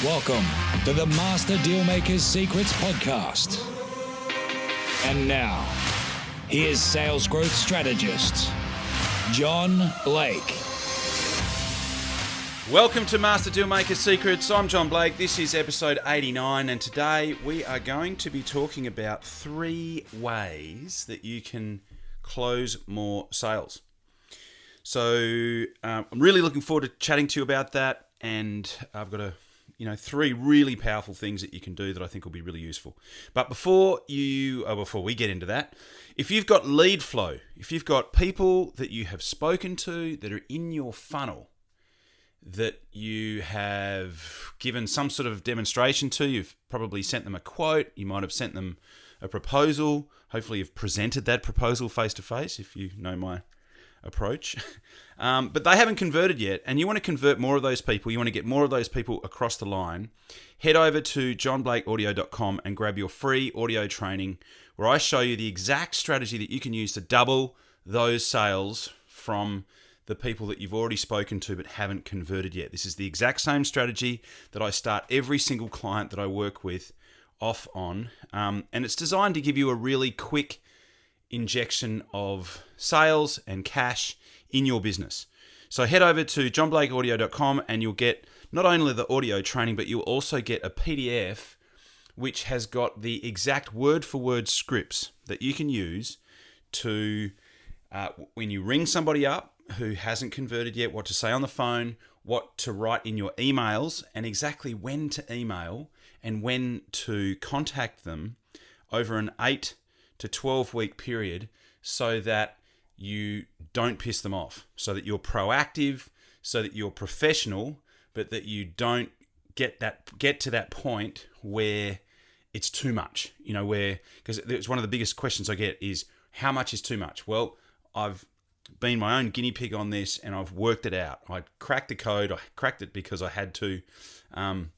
Welcome to the Master Dealmaker's Secrets podcast. And now, here's sales growth strategist, John Blake. Welcome to Master Dealmaker's Secrets. I'm John Blake. This is episode 89, and today we are going to be talking about 3 ways that you can close more sales. So I'm really looking forward to chatting to you about that, and I've got 3 really powerful things that you can do that I think will be really useful. But before we get into that, if you've got lead flow, if you've got people that you have spoken to that are in your funnel, that you have given some sort of demonstration to, you've probably sent them a quote, you might have sent them a proposal, hopefully you've presented that proposal face to face if you know my approach, but they haven't converted yet, and you want to convert more of those people, you want to get more of those people across the line, head over to johnblakeaudio.com and grab your free audio training where I show you the exact strategy that you can use to double those sales from the people that you've already spoken to but haven't converted yet. This is the exact same strategy that I start every single client that I work with off on, and it's designed to give you a really quick injection of sales and cash in your business. So head over to johnblakeaudio.com and you'll get not only the audio training, but you'll also get a PDF which has got the exact word-for-word scripts that you can use to, when you ring somebody up who hasn't converted yet, what to say on the phone, what to write in your emails, and exactly when to email and when to contact them over an 8 to 12 week period so that you don't piss them off, so that you're proactive, so that you're professional, but that you don't get to that point where it's too much, because it's one of the biggest questions I get is, how much is too much? Well, I've been my own guinea pig on this and I've worked it out. I cracked the code. I cracked it because I had to, out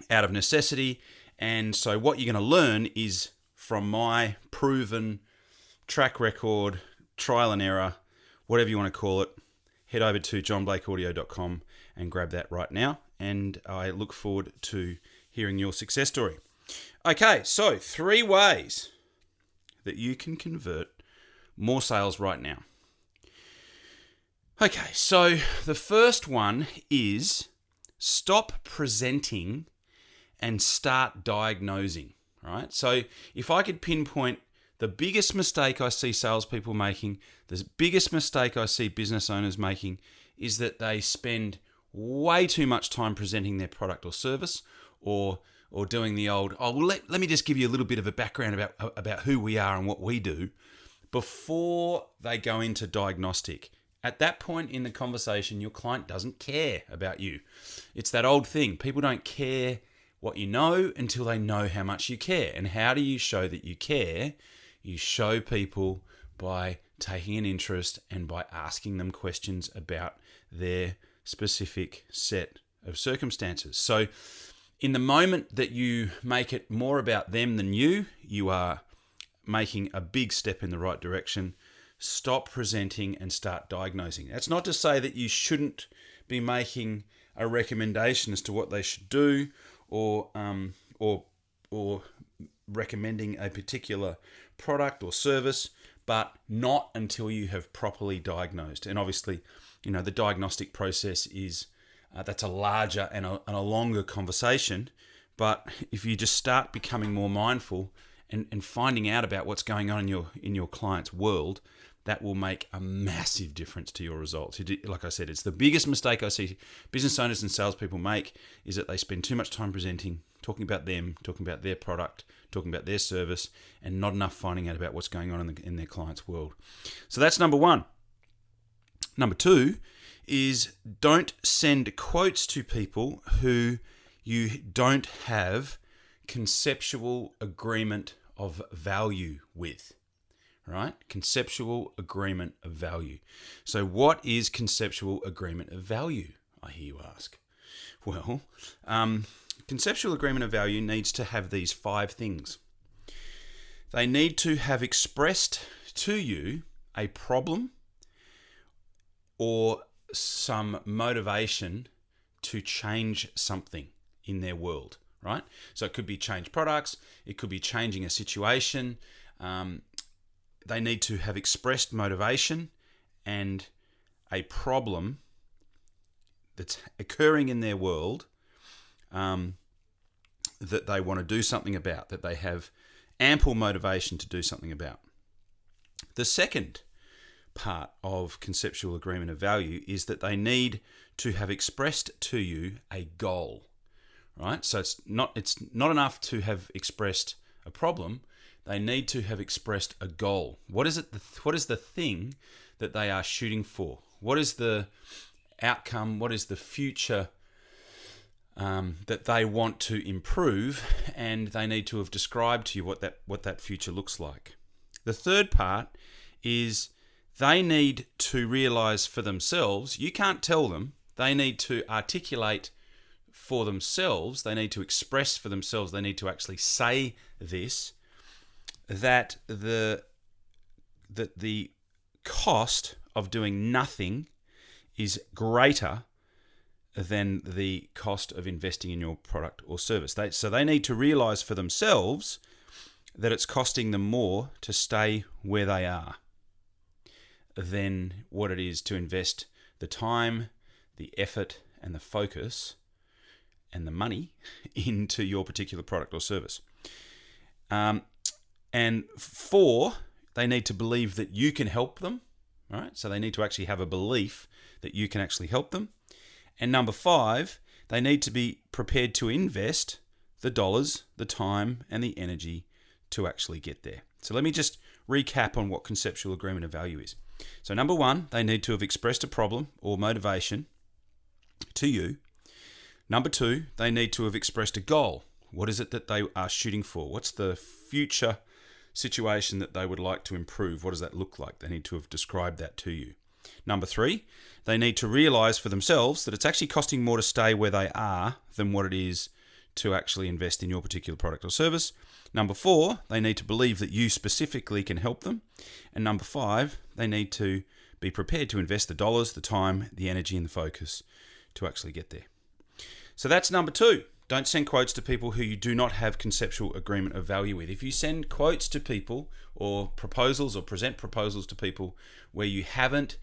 of necessity. And so what you're going to learn is from my proven track record, trial and error, whatever you want to call it. Head over to johnblakeaudio.com and grab that right now. And I look forward to hearing your success story. Okay, so 3 ways that you can convert more sales right now. Okay, so the first one is stop presenting and start diagnosing, right? So if I could pinpoint the biggest mistake I see salespeople making, the biggest mistake I see business owners making is that they spend way too much time presenting their product or service or doing the old, let me just give you a little bit of a background about who we are and what we do before they go into diagnostic. At that point in the conversation, your client doesn't care about you. It's that old thing. People don't care what you know until they know how much you care. And how do you show that you care? You show people by taking an interest and by asking them questions about their specific set of circumstances. So in the moment that you make it more about them than you, you are making a big step in the right direction. Stop presenting and start diagnosing. That's not to say that you shouldn't be making a recommendation as to what they should do or recommending a particular product or service, but not until you have properly diagnosed. And obviously, the diagnostic process is that's a larger and a longer conversation. But if you just start becoming more mindful and finding out about what's going on in your client's world, that will make a massive difference to your results. Like I said, it's the biggest mistake I see business owners and salespeople make is that they spend too much time presenting, talking about them, talking about their product, talking about their service, and not enough finding out about what's going on in their client's world. So that's number 1. Number 2 is don't send quotes to people who you don't have conceptual agreement of value with. Right? Conceptual agreement of value. So what is conceptual agreement of value, I hear you ask? Well, conceptual agreement of value needs to have these 5 things. They need to have expressed to you a problem or some motivation to change something in their world, right? So it could be change products, it could be changing a situation. They need to have expressed motivation and a problem that's occurring in their world that they want to do something about, that they have ample motivation to do something about. The second part of conceptual agreement of value is that they need to have expressed to you a goal, right? So it's not enough to have expressed a problem. They need to have expressed a goal. What is it? What is the thing that they are shooting for? What is the outcome? What is the future that they want to improve? And they need to have described to you what that future looks like. The third part is they need to realize for themselves. You can't tell them. They need to articulate for themselves. They need to express for themselves. They need to actually say this, that the cost of doing nothing is greater than the cost of investing in your product or service. So they need to realize for themselves that it's costing them more to stay where they are than what it is to invest the time, the effort, and the focus and the money into your particular product or service. And 4, they need to believe that you can help them, right? So they need to actually have a belief that you can actually help them. And number 5, they need to be prepared to invest the dollars, the time, and the energy to actually get there. So let me just recap on what conceptual agreement of value is. So number 1, they need to have expressed a problem or motivation to you. Number 2, they need to have expressed a goal. What is it that they are shooting for? What's the future situation that they would like to improve? What does that look like? They need to have described that to you. Number 3, they need to realize for themselves that it's actually costing more to stay where they are than what it is to actually invest in your particular product or service. Number 4, they need to believe that you specifically can help them. And number 5, they need to be prepared to invest the dollars, the time, the energy, and the focus to actually get there. So that's number 2. Don't send quotes to people who you do not have conceptual agreement of value with. If you send quotes to people or proposals or present proposals to people where you haven't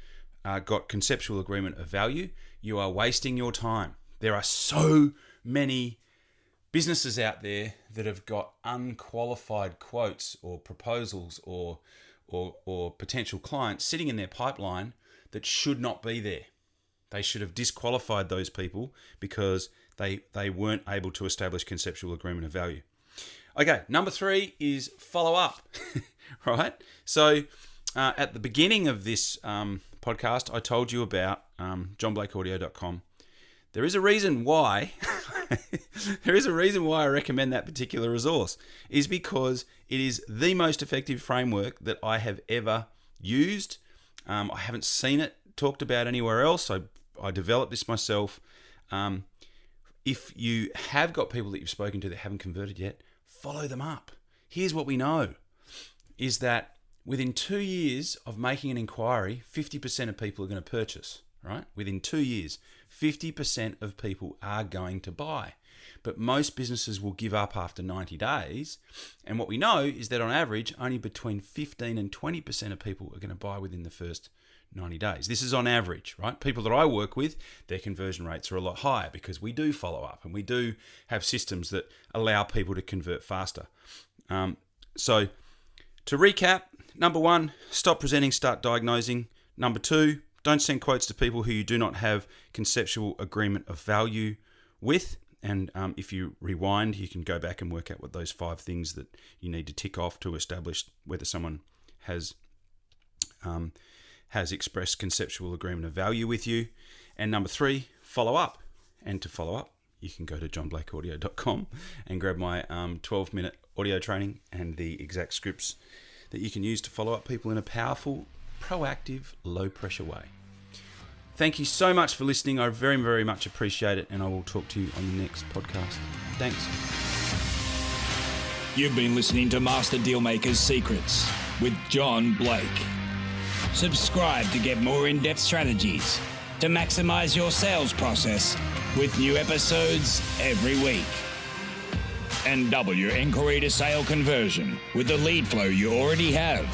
got conceptual agreement of value, you are wasting your time. There are so many businesses out there that have got unqualified quotes or proposals or potential clients sitting in their pipeline that should not be there. They should have disqualified those people because they weren't able to establish conceptual agreement of value. Okay, number 3 is follow up, right? So at the beginning of this podcast, I told you about johnblakeaudio.com. There is a reason why I recommend that particular resource, is because it is the most effective framework that I have ever used. I haven't seen it talked about anywhere else. I developed this myself. If you have got people that you've spoken to that haven't converted yet, follow them up. Here's what we know, is that within 2 years of making an inquiry, 50% of people are going to purchase, right? Within 2 years, 50% of people are going to buy. But most businesses will give up after 90 days. And what we know is that on average, only between 15 and 20% of people are going to buy within the first 90 days. This is on average, right? People that I work with, their conversion rates are a lot higher because we do follow up and we do have systems that allow people to convert faster. So to recap, number 1, stop presenting, start diagnosing. Number 2, don't send quotes to people who you do not have conceptual agreement of value with. And if you rewind, you can go back and work out what those 5 things that you need to tick off to establish whether someone has expressed conceptual agreement of value with you. And number 3, follow up. And to follow up, you can go to johnblakeaudio.com and grab my 12-minute audio training and the exact scripts that you can use to follow up people in a powerful, proactive, low-pressure way. Thank you so much for listening. I very, very much appreciate it, and I will talk to you on the next podcast. Thanks. You've been listening to Master Dealmaker's Secrets with John Blake. Subscribe to get more in-depth strategies to maximize your sales process with new episodes every week. And double your inquiry to sale conversion with the lead flow you already have.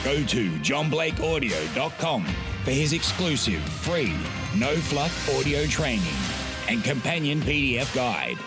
Go to johnblakeaudio.com for his exclusive free no-fluff audio training and companion PDF guide.